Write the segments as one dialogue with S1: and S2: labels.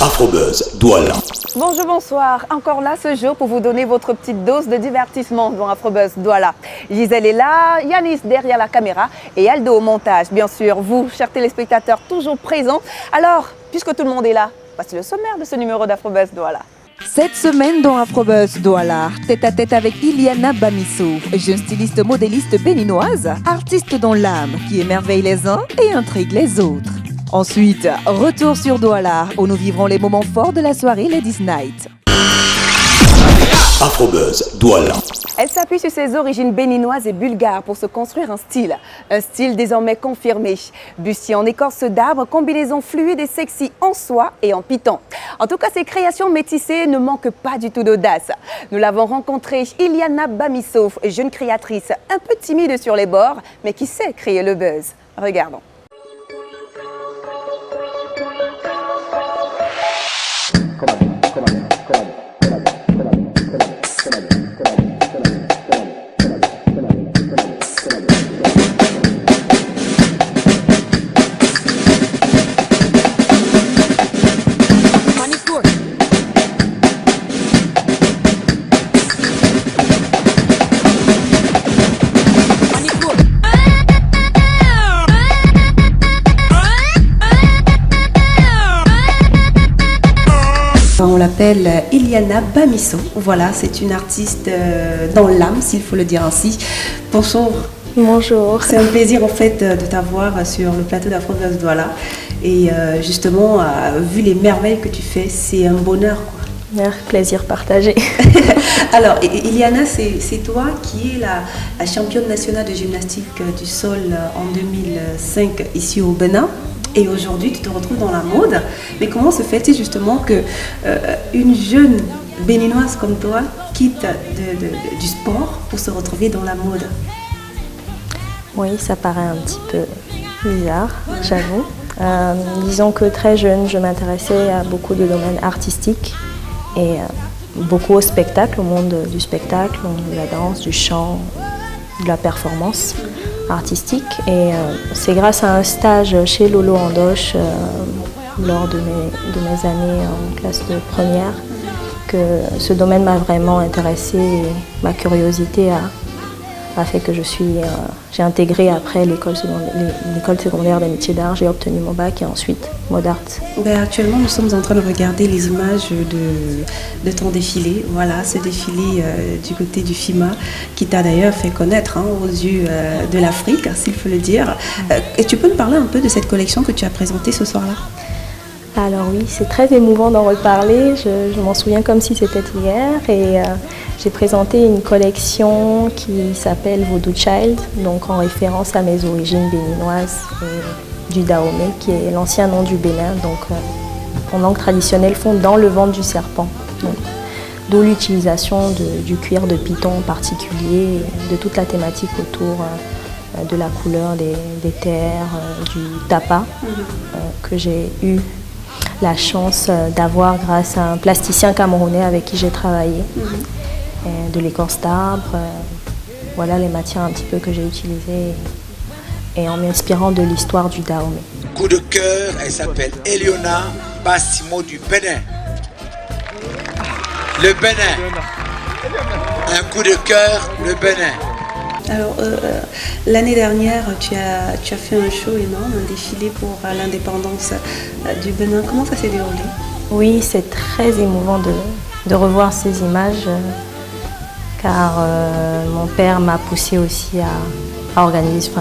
S1: Afrobuzz Douala.
S2: Bonjour, bonsoir. Encore là ce jour pour vous donner votre petite dose de divertissement dans Afrobuzz Douala. Gisèle est là, Yanis derrière la caméra et Aldo au montage. Bien sûr, vous, chers téléspectateurs, toujours présents. Alors, puisque tout le monde est là, voici le sommaire de ce numéro d'Afrobuzz Douala.
S3: Cette semaine dans Afrobuzz Douala, tête à tête avec Iliana Bamisso, jeune styliste modéliste béninoise, artiste dans l'âme qui émerveille les uns et intrigue les autres. Ensuite, retour sur Douala où nous vivrons les moments forts de la soirée Ladies Night.
S1: Afrobuzz Douala.
S2: Elle s'appuie sur ses origines béninoises et bulgares pour se construire un style désormais confirmé. Bustier en écorce d'arbre, combinaison fluide et sexy en soie et en piton. En tout cas, ces créations métissées ne manquent pas du tout d'audace. Nous l'avons rencontrée, Iliana Bamisso, jeune créatrice un peu timide sur les bords, mais qui sait créer le buzz. Regardons.
S4: On l'appelle Iliana Bamisso. Voilà, c'est une artiste dans l'âme, s'il faut le dire ainsi. Bonjour.
S5: Bonjour.
S4: C'est un plaisir en fait de t'avoir sur le plateau d'Afrobuzz Douala. Et justement, vu les merveilles que tu fais, c'est un bonheur, quoi.
S5: Plaisir partagé.
S4: Alors, Iliana, c'est toi qui es la championne nationale de gymnastique du sol en 2005 ici au Bénin. Et aujourd'hui, tu te retrouves dans la mode. Mais comment se fait-il justement que une jeune béninoise comme toi quitte du sport pour se retrouver dans la mode?
S5: Oui, ça paraît un petit peu bizarre, j'avoue. Disons que très jeune, je m'intéressais à beaucoup de domaines artistiques et beaucoup au spectacle, au monde du spectacle, de la danse, du chant, de la performance artistique. Et c'est grâce à un stage chez Lolo Andoche lors de mes années en classe de première que ce domaine m'a vraiment intéressée et ma curiosité a fait que j'ai intégré après l'école secondaire des métiers d'art, j'ai obtenu mon bac et ensuite mode art.
S4: Actuellement, nous sommes en train de regarder les images de ton défilé. Voilà, ce défilé du côté du FIMA qui t'a d'ailleurs fait connaître aux yeux de l'Afrique, s'il faut le dire. Et tu peux nous parler un peu de cette collection que tu as présentée ce soir-là?
S5: Alors oui, c'est très émouvant d'en reparler. Je m'en souviens comme si c'était hier. Et j'ai présenté une collection qui s'appelle Voodoo Child, donc en référence à mes origines béninoises du Dahomey, qui est l'ancien nom du Bénin, donc en langue traditionnelle fond dans le ventre du serpent. D'où l'utilisation du cuir de python en particulier, de toute la thématique autour de la couleur des terres, du tapa que j'ai eu la chance d'avoir grâce à un plasticien camerounais avec qui j'ai travaillé, de l'écorce d'arbre. Voilà les matières un petit peu que j'ai utilisées et en m'inspirant de l'histoire du Dahomey.
S6: Coup de cœur, elle s'appelle Eliona Bassimo du Bénin. Le Bénin. Un coup de cœur, le Bénin.
S4: Alors, l'année dernière, tu as fait un show énorme, un défilé pour l'indépendance du Bénin. Comment ça s'est déroulé?
S5: Oui, c'est très émouvant de revoir ces images, car mon père m'a poussé aussi à organiser,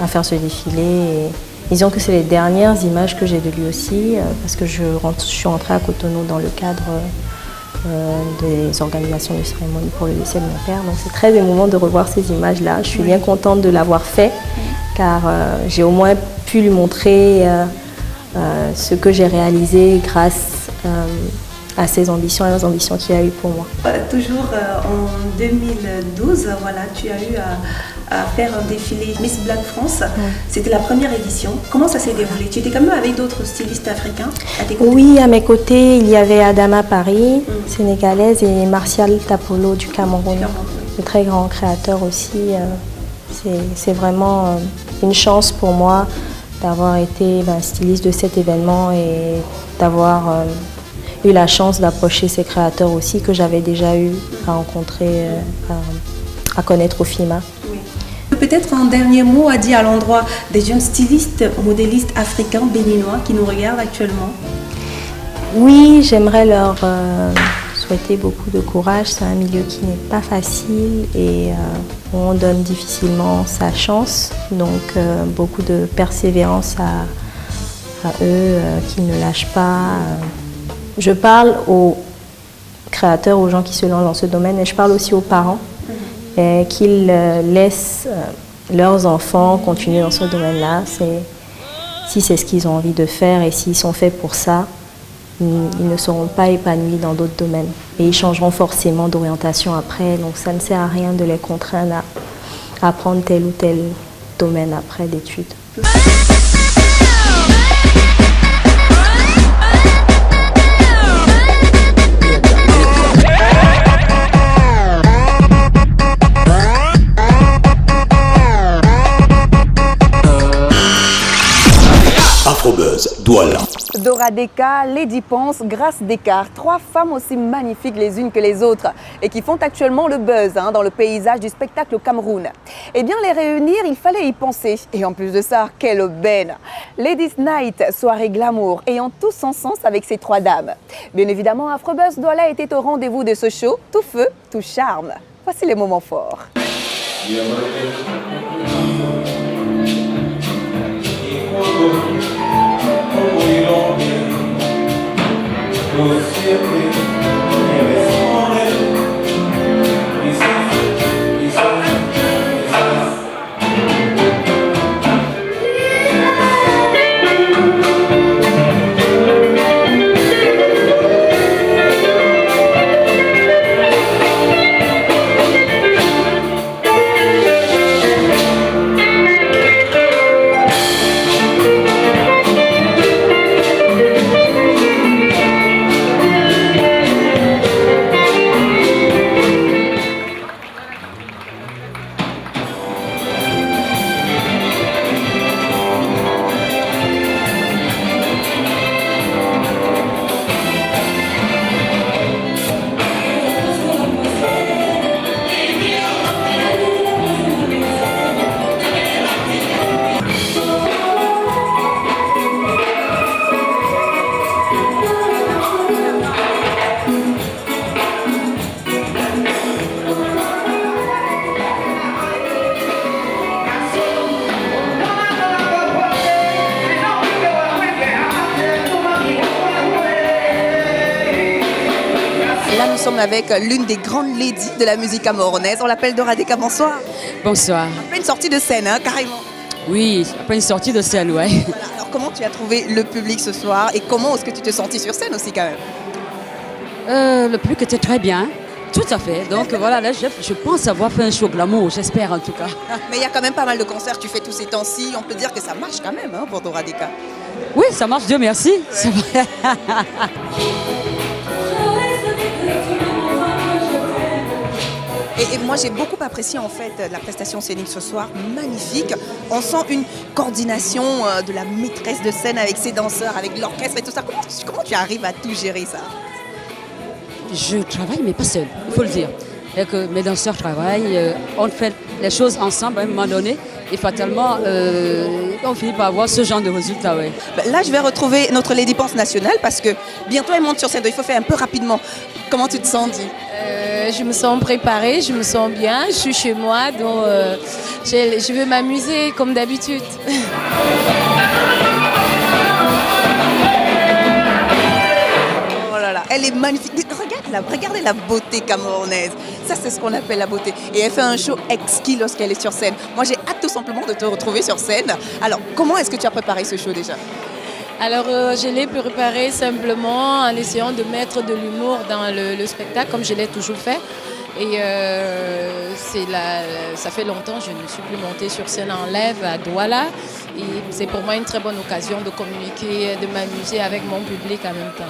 S5: à faire ce défilé. Et disons que c'est les dernières images que j'ai de lui aussi, parce que je suis rentrée à Cotonou dans le cadre des organisations de cérémonie pour le décès de mon père. Donc c'est très émouvant de revoir ces images-là. Je suis bien contente de l'avoir fait, car j'ai au moins pu lui montrer ce que j'ai réalisé grâce à ses ambitions et aux ambitions qu'il a eues pour moi.
S4: Toujours en 2012, voilà, tu as eu à faire un défilé Miss Black France. C'était la première édition. Comment ça s'est déroulé? Tu étais quand même avec d'autres stylistes africains à tes côtés?
S5: Oui, à mes côtés, il y avait Adama Paris, sénégalaise, et Martial Tapolo du Cameroun, de très grands créateurs aussi. C'est vraiment une chance pour moi d'avoir été styliste de cet événement et d'avoir eu la chance d'approcher ces créateurs aussi que j'avais déjà eu à rencontrer, à connaître au FIMA.
S4: Peut-être un dernier mot à dire à l'endroit des jeunes stylistes, modélistes africains, béninois qui nous regardent actuellement.
S5: Oui, j'aimerais leur souhaiter beaucoup de courage. C'est un milieu qui n'est pas facile et où on donne difficilement sa chance. Donc beaucoup de persévérance à eux, qu'ils ne lâchent pas. Je parle aux créateurs, aux gens qui se lancent dans ce domaine, et je parle aussi aux parents qu'ils laissent leurs enfants continuer dans ce domaine-là. Si c'est ce qu'ils ont envie de faire et s'ils sont faits pour ça, ils ne seront pas épanouis dans d'autres domaines. Et ils changeront forcément d'orientation après. Donc ça ne sert à rien de les contraindre à apprendre tel ou tel domaine après d'études.
S1: Afrobuzz, Douala.
S2: Dora Deka, Lady Ponce, Grace Descartes, 3 femmes aussi magnifiques les unes que les autres et qui font actuellement le buzz dans le paysage du spectacle au Cameroun. Eh bien, les réunir, il fallait y penser. Et en plus de ça, quelle aubaine! Ladies Night, soirée glamour, ayant tout son sens avec ces 3 dames. Bien évidemment, Afrobuzz Douala était au rendez-vous de ce show, tout feu, tout charme. Voici les moments forts. Là, nous sommes avec l'une des grandes ladies de la musique camerounaise. On l'appelle Dora Deka. Bonsoir.
S7: Bonsoir.
S2: Après une sortie de scène, carrément.
S7: Oui, après une sortie de scène, ouais.
S2: Voilà. Alors, comment tu as trouvé le public ce soir et comment est-ce que tu te sentis sur scène aussi, quand même?
S7: Le public était très bien, tout à fait. Donc voilà, là, je pense avoir fait un show glamour, j'espère en tout cas.
S2: Mais il y a quand même pas mal de concerts que tu fais tous ces temps-ci. On peut dire que ça marche quand même pour Dora Deka.
S7: Oui, ça marche, Dieu merci. C'est vrai.
S2: Et moi, j'ai beaucoup apprécié en fait la prestation scénique ce soir, magnifique. On sent une coordination de la maîtresse de scène avec ses danseurs, avec l'orchestre et tout ça. Comment tu arrives à tout gérer ça?
S7: Je travaille, mais pas seule, il faut le dire. Et que mes danseurs travaillent, on fait les choses ensemble à un moment donné. Et fatalement, on finit par avoir ce genre de résultat. Ouais.
S2: Là, je vais retrouver notre Lady Ponce nationale parce que bientôt elle monte sur scène. Donc, il faut faire un peu rapidement. Comment tu te sens, Di?
S8: Je me sens préparée, je me sens bien, je suis chez moi, donc je veux m'amuser comme d'habitude.
S2: Oh là là, elle est magnifique. Regardez la beauté camerounaise. Ça, c'est ce qu'on appelle la beauté. Et elle fait un show exquis lorsqu'elle est sur scène. Moi, j'ai hâte tout simplement de te retrouver sur scène. Alors, comment est-ce que tu as préparé ce show déjà?
S8: Alors, je l'ai préparé simplement en essayant de mettre de l'humour dans le spectacle, comme je l'ai toujours fait. Et ça fait longtemps que je ne suis plus montée sur scène en live à Douala. Et c'est pour moi une très bonne occasion de communiquer, de m'amuser avec mon public en même temps.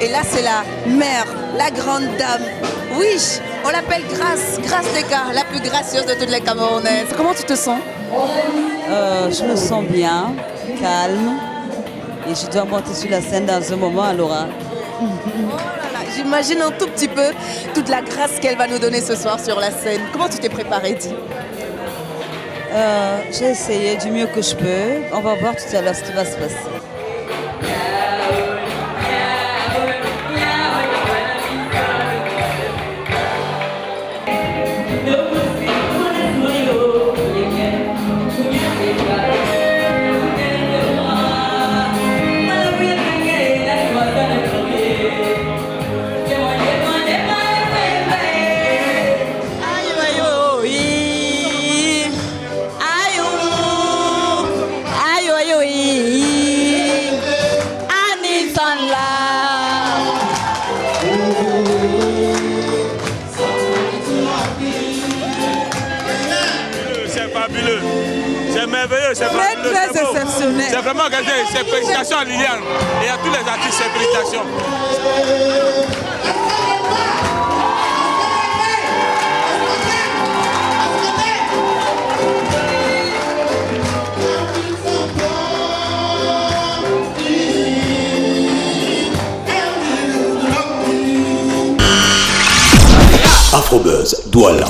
S3: Et là, c'est la mère, la grande dame. Oui, on l'appelle Grace Deka, la plus gracieuse de toutes les Camerounaises. Comment tu te sens?
S9: Je me sens bien, calme. Et je dois monter sur la scène dans un moment à Laura.
S3: Oh là là, j'imagine un tout petit peu toute la grâce qu'elle va nous donner ce soir sur la scène. Comment tu t'es préparée, dis?
S9: J'ai essayé du mieux que je peux. On va voir tout à l'heure ce qui va se passer.
S10: C'est merveilleux, c'est fabuleux,
S3: très exceptionnel.
S10: C'est vraiment quelque chose. C'est félicitations à Liliane et à tous les artistes, c'est félicitations.
S1: Afrobuzz, Douala.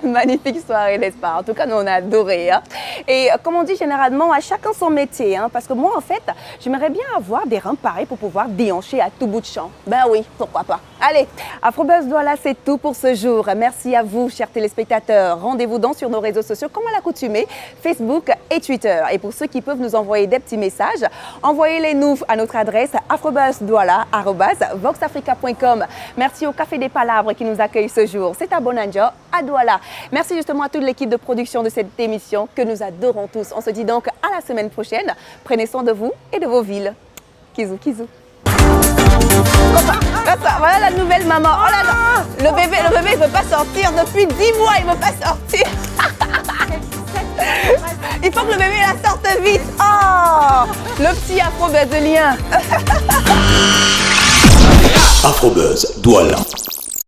S2: Magnifique soirée, n'est-ce pas? En tout cas, nous, on a adoré. Hein? Et comme on dit généralement, à chacun son métier. Hein? Parce que moi, en fait, j'aimerais bien avoir des reins pareils pour pouvoir déhancher à tout bout de champ. Ben oui, pourquoi pas. Allez, Afrobuzz Douala, c'est tout pour ce jour. Merci à vous, chers téléspectateurs. Rendez-vous donc sur nos réseaux sociaux, comme à l'accoutumée, Facebook et Twitter. Et pour ceux qui peuvent nous envoyer des petits messages, envoyez-les nous à notre adresse afrobuzzdouala@voxafrica.com. Merci au Café des Palabres qui nous accueille ce jour. C'est à Bonanjo, à Douala. Merci justement à toute l'équipe de production de cette émission que nous adorons tous. On se dit donc à la semaine prochaine. Prenez soin de vous et de vos villes. Kizou, kizou. Voilà la nouvelle maman. Oh là là, le bébé il veut pas sortir depuis 10 mois, il veut pas sortir. Il faut que le bébé la sorte vite. Oh, le petit afro-buzzélien.
S1: Afrobuzz, Douala.